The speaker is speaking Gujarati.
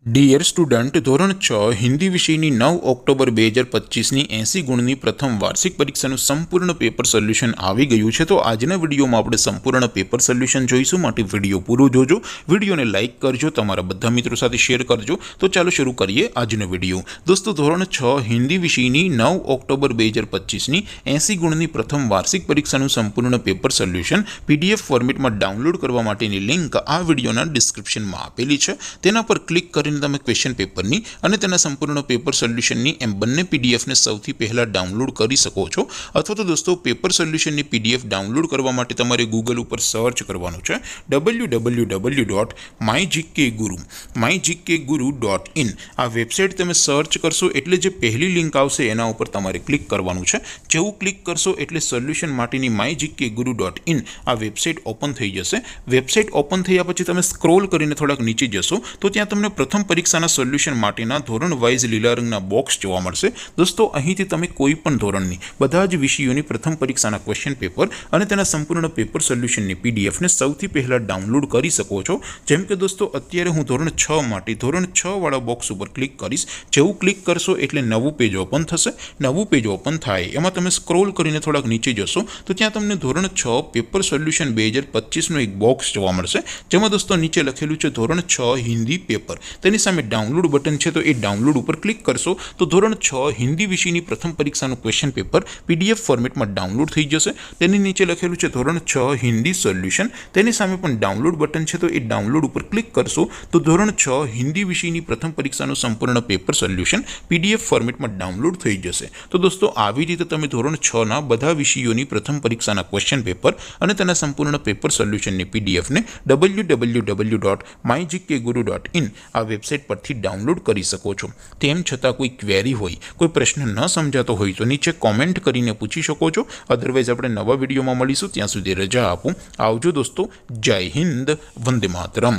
ડિયર સ્ટુડન્ટ, ધોરણ 6 હિન્દી વિષયની 9 ઓક્ટોબર 2025ની 80 ગુણની પ્રથમ વાર્ષિક પરીક્ષાનું સંપૂર્ણ પેપર સોલ્યુશન આવી ગયું છે। તો આજના વિડીયોમાં આપણે સંપૂર્ણ પેપર સોલ્યુશન જોઈશું, માટે વિડીયો પૂરો જોજો, વિડીયોને લાઇક કરજો, તમારા બધા મિત્રો સાથે શેર કરજો। તો ચાલો શરૂ કરીએ આજનો વિડીયો। દોસ્તો, ધોરણ 6 હિન્દી વિષયની 9 ઓક્ટોબર 2025ની 80 ગુણની પ્રથમ વાર્ષિક પરીક્ષાનું સંપૂર્ણ પેપર સોલ્યુશન પીડીએફ ફોર્મેટમાં ડાઉનલોડ કરવા માટેની લિંક આ વિડીયોના ડિસ્ક્રિપ્શનમાં આપેલી છે। તેના પર ક્લિક કરીને તમે ક્વેશ્ચન પેપરની અને તેના સંપૂર્ણ પેપર સોલ્યુશનની એમ બંને પીડીએફને સૌથી પહેલાં ડાઉનલોડ કરી શકો છો। અથવા તો દોસ્તો, પેપર સોલ્યુશનની પીડીએફ ડાઉનલોડ કરવા માટે તમારે ગૂગલ ઉપર સર્ચ કરવાનું છે www.mygkguru.in। આ વેબસાઇટ તમે સર્ચ કરશો એટલે જે પહેલી લિંક આવશે એના ઉપર તમારે ક્લિક કરવાનું છે। જેવું ક્લિક કરશો એટલે સોલ્યુશન માટેની mygkguru.in આ વેબસાઇટ ઓપન થઈ જશે। વેબસાઇટ ઓપન થયા પછી તમે સ્ક્રોલ કરીને થોડાક નીચે જશો તો ત્યાં તમને પ્રથમ પરીક્ષાના સોલ્યુશન માટેના ધોરણ વાઇઝ લીલા રંગના બોક્સ જોવા મળશે। દોસ્તો, અહીંથી તમે કોઈ પણ ધોરણની બધા જ વિષયોની પ્રથમ પરીક્ષાના ક્વેશ્ચન પેપર અને તેના સંપૂર્ણ પેપર સોલ્યુશનની પીડીએફને સૌથી પહેલાં ડાઉનલોડ કરી શકો છો। જેમ કે દોસ્તો, અત્યારે હું ધોરણ 6 માટે ધોરણ 6 વાળા બોક્સ ઉપર ક્લિક કરીશ। જેવું ક્લિક કરશો એટલે નવું પેજ ઓપન થશે। નવું પેજ ઓપન થાય એમાં તમે સ્ક્રોલ કરીને થોડાક નીચે જશો તો ત્યાં તમને ધોરણ 6 પેપર સોલ્યુશન 2025નું એક બોક્સ જોવા મળશે, જેમાં દોસ્તો નીચે લખેલું છે ધોરણ 6 હિન્દી પેપર। તેની સામે ડાઉનલોડ બટન છે, તો એ ડાઉનલોડ ઉપર ક્લિક કરશો તો ધોરણ 6 હિન્દી વિષયની પ્રથમ પરીક્ષાનું ક્વેશ્ચન પેપર પીડીએફ ફોર્મેટમાં ડાઉનલોડ થઈ જશે। તેની નીચે લખેલું છે ધોરણ 6 હિન્દી સોલ્યુશન, તેની સામે પણ ડાઉનલોડ બટન છે, તો એ ડાઉનલોડ ઉપર ક્લિક કરશો તો ધોરણ 6 હિન્દી વિષયની પ્રથમ પરીક્ષાનું સંપૂર્ણ પેપર સોલ્યુશન પીડીએફ ફોર્મેટમાં ડાઉનલોડ થઈ જશે। તો દોસ્તો, આવી રીતે તમે ધોરણ 6ના બધા વિષયોની પ્રથમ પરીક્ષાના ક્વેશ્ચન પેપર અને તેના સંપૂર્ણ પેપર સોલ્યુશનની પીડીએફને www.mygkguru.in આ વેબસાઇટ પરથી ડાઉનલોડ કરી શકો છો। તેમ છતાં કોઈ ક્વેરી હોય, કોઈ પ્રશ્ન ન સમજાતો હોય તો નીચે કોમેન્ટ કરીને પૂછી શકો છો। અધરવાઇઝ આપણે નવા વિડીયોમાં મળીશું, ત્યાં સુધી રજા આપો। આવજો દોસ્તો, જય હિન્દ, વંદે માતરમ।